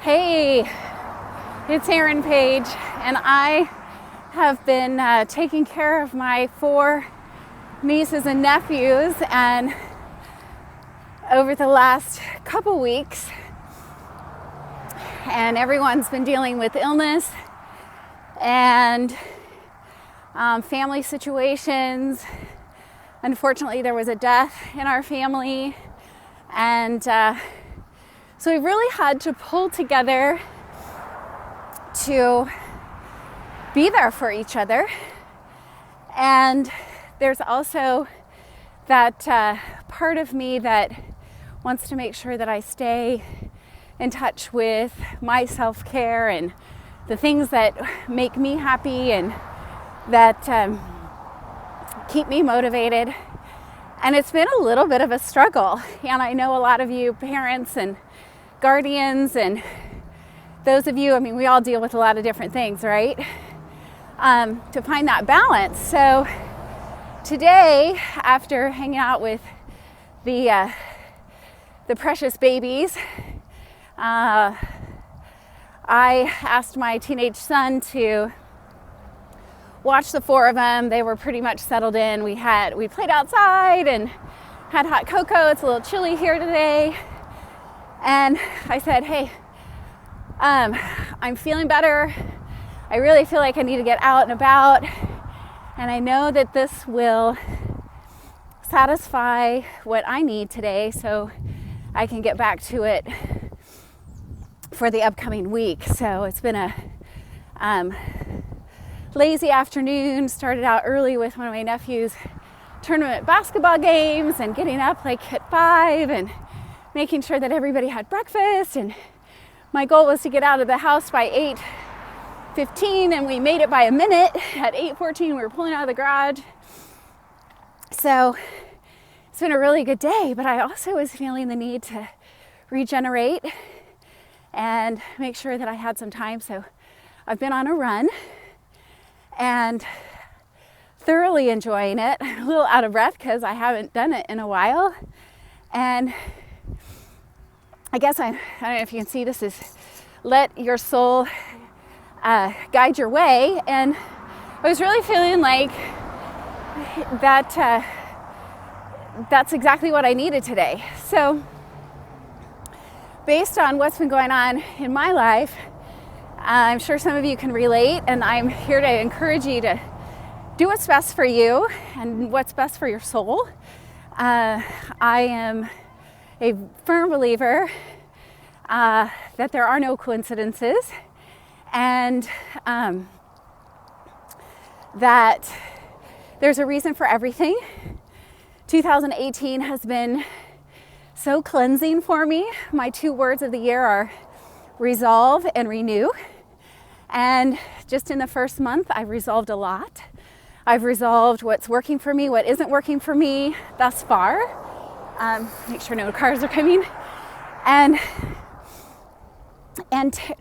Hey, it's Erin, Paige, and I have been taking care of my 4 nieces and nephews, and over the last couple weeks, and everyone's been dealing with illness and family situations. Unfortunately, there was a death in our family, and so we really had to pull together to be there for each other. And there's also that part of me that wants to make sure that I stay in touch with my self-care and the things that make me happy and that keep me motivated. And it's been a little bit of a struggle. And I know a lot of you parents and guardians and those of you, we all deal with a lot of different things, right? To find that balance. So today, after hanging out with the precious babies, I asked my teenage son to watch the 4 of them. They were pretty much settled in. We played outside and had hot cocoa. It's a little chilly here today. And I said, hey, I'm feeling better. I really feel like I need to get out and about. And I know that this will satisfy what I need today so I can get back to it for the upcoming week. So it's been a lazy afternoon. Started out early with one of my nephew's tournament basketball games and getting up like at 5 and making sure that everybody had breakfast. And my goal was to get out of the house by 8:15, and we made it by a minute. At 8:14, we were pulling out of the garage. So it's been a really good day, but I also was feeling the need to regenerate and make sure that I had some time. So I've been on a run and thoroughly enjoying it. A little out of breath because I haven't done it in a while. And I guess I don't know if you can see, this is let your soul guide your way. And I was really feeling like that that's exactly what I needed today. So based on what's been going on in my life, I'm sure some of you can relate, and I'm here to encourage you to do what's best for you and what's best for your soul. I am a firm believer that there are no coincidences, and that there's a reason for everything. 2018 has been so cleansing for me. My 2 words of the year are resolve and renew. And just in the first month, I've resolved a lot. I've resolved what's working for me, what isn't working for me thus far. Make sure no cars are coming. And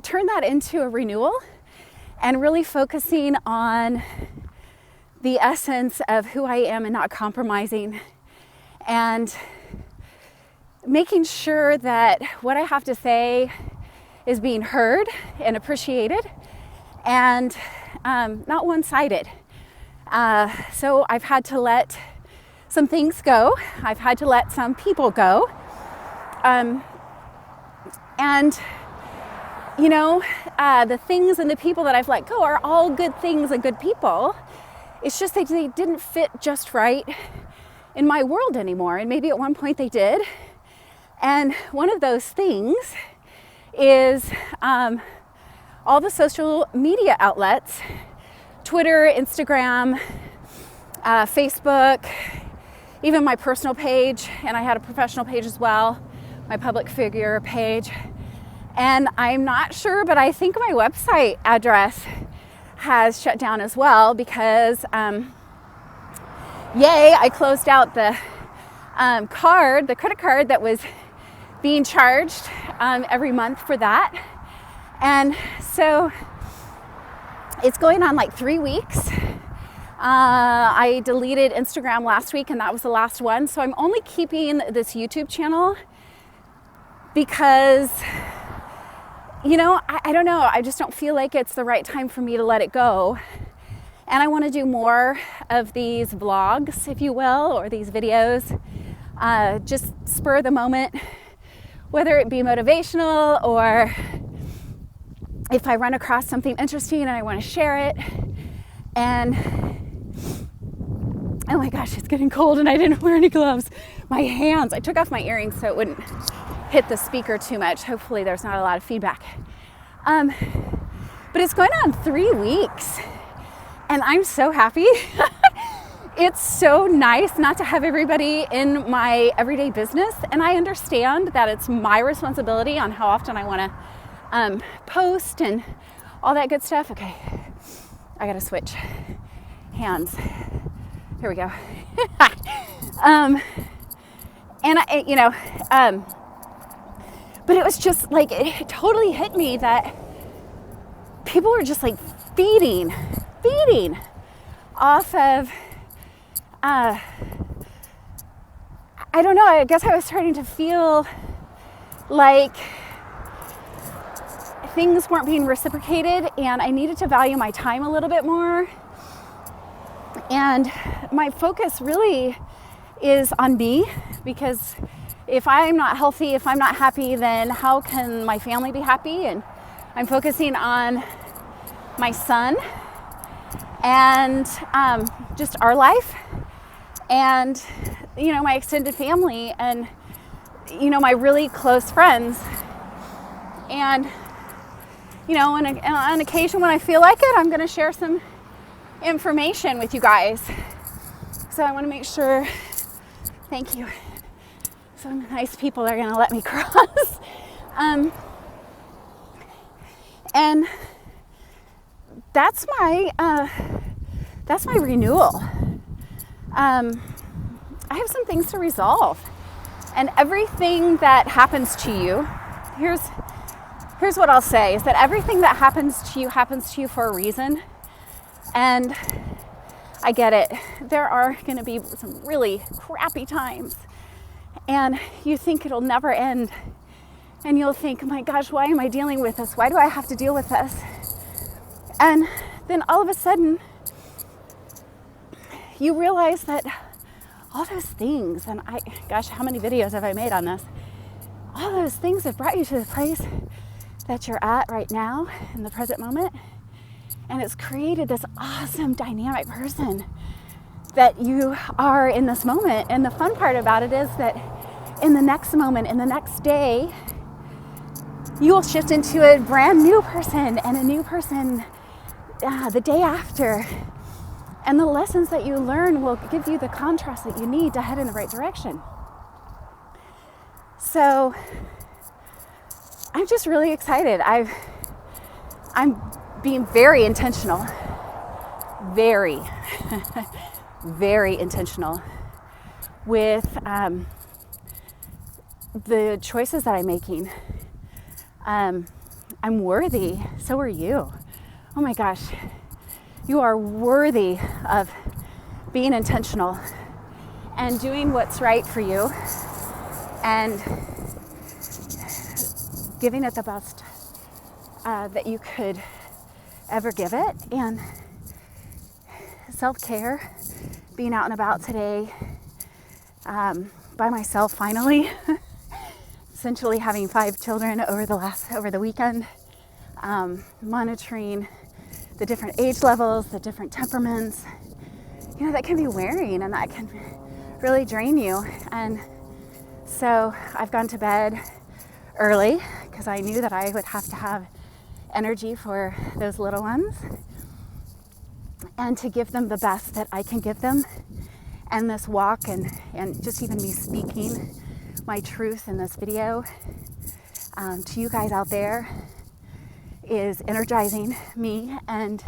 turn that into a renewal and really focusing on the essence of who I am and not compromising, and making sure that what I have to say is being heard and appreciated and not one-sided. So I've had to let some things go. I've had to let some people go. And the things and the people that I've let go are all good things and good people. It's just they didn't fit just right in my world anymore. And maybe at one point they did. And one of those things is all the social media outlets, Twitter, Instagram, Facebook, even my personal page, and I had a professional page as well, my public figure page. And I'm not sure, but I think my website address has shut down as well because, I closed out the credit card that was being charged every month for that. And so it's going on like 3 weeks. I deleted Instagram last week, and that was the last one. So I'm only keeping this YouTube channel because I don't know. I just don't feel like it's the right time for me to let it go. And I want to do more of these vlogs, if you will, or these videos, just spur of the moment, whether it be motivational or if I run across something interesting and I want to share it. And oh my gosh, it's getting cold and I didn't wear any gloves. My hands, I took off my earrings so it wouldn't hit the speaker too much. Hopefully there's not a lot of feedback. But it's going on 3 weeks and I'm so happy. It's so nice not to have everybody in my everyday business. And I understand that it's my responsibility on how often I want to post and all that good stuff. Okay, I got to switch hands. Here we go. But it was just like, it totally hit me that people were just like feeding off of, I don't know, I guess I was starting to feel like things weren't being reciprocated and I needed to value my time a little bit more. And my focus really is on me, because if I'm not healthy, if I'm not happy, then how can my family be happy? And I'm focusing on my son and just our life and, my extended family and, my really close friends. And, on occasion when I feel like it, I'm going to share some information with you guys. So I want to make sure, thank you. Some nice people are going to let me cross. And that's my renewal. I have some things to resolve, and everything that happens to you, here's what I'll say, is that everything that happens to you for a reason. And I get it. There are going to be some really crappy times and you think it'll never end. And you'll think, oh my gosh, why am I dealing with this? Why do I have to deal with this? And then all of a sudden, you realize that all those things, and how many videos have I made on this? All those things have brought you to the place that you're at right now in the present moment. And it's created this awesome dynamic person that you are in this moment. And the fun part about it is that in the next moment, in the next day, you will shift into a brand new person and a new person the day after. And the lessons that you learn will give you the contrast that you need to head in the right direction. So I'm just really excited. I'm being very intentional, very, very intentional with the choices that I'm making. I'm worthy, so are you. Oh my gosh, you are worthy of being intentional and doing what's right for you and giving it the best that you could ever give it. And self-care, being out and about today by myself finally, essentially having 5 children over the weekend, monitoring the different age levels, the different temperaments, that can be wearing and that can really drain you. And so I've gone to bed early because I knew that I would have to have energy for those little ones and to give them the best that I can give them. And this walk and just even me speaking my truth in this video to you guys out there is energizing me. And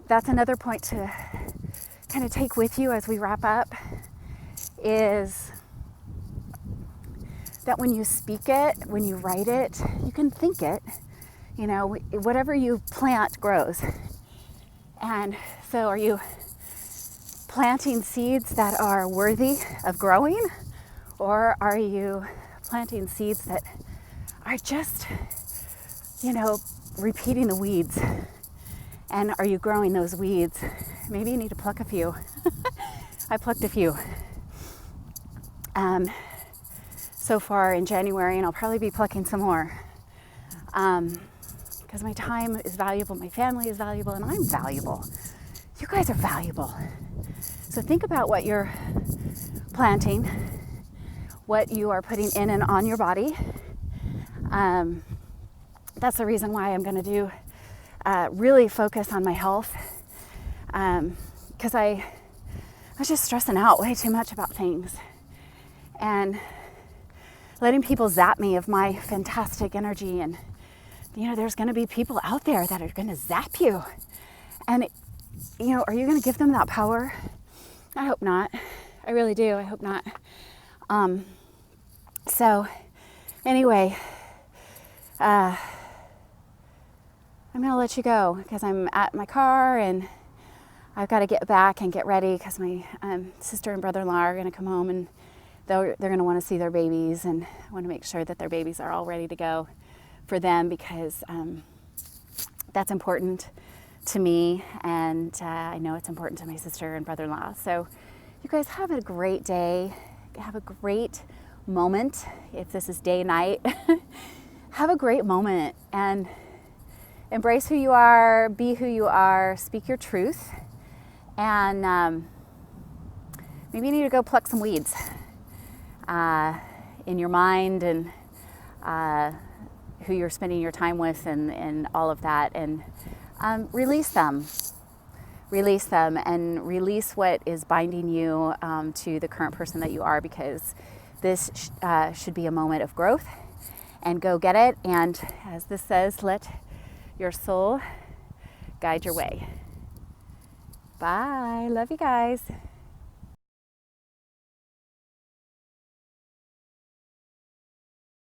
that's another point to kind of take with you as we wrap up, is that when you speak it, when you write it, you can think it. Whatever you plant grows. And so are you planting seeds that are worthy of growing, or are you planting seeds that are just repeating the weeds. And are you growing those weeds? Maybe you need to pluck a few. I plucked a few so far in January, and I'll probably be plucking some more because my time is valuable, my family is valuable, and I'm valuable. You guys are valuable. So think about what you're planting, what you are putting in and on your body. That's the reason why I'm going to do really focus on my health, because I was just stressing out way too much about things and letting people zap me of my fantastic energy. And there's going to be people out there that are going to zap you, and are you going to give them that power? I hope not. I really do. I hope not. So anyway, I'm going to let you go because I'm at my car and I've got to get back and get ready because my sister and brother-in-law are going to come home, and they're going to want to see their babies, and I want to make sure that their babies are all ready to go for them because that's important to me, and I know it's important to my sister and brother-in-law. So you guys have a great day. Have a great moment. If this is day, night, have a great moment and embrace who you are, be who you are, speak your truth, and maybe you need to go pluck some weeds in your mind and who you're spending your time with and all of that, and release them and release what is binding you to the current person that you are, because this should be a moment of growth, and go get it. And as this says, let your soul guide your way. Bye. Love you guys.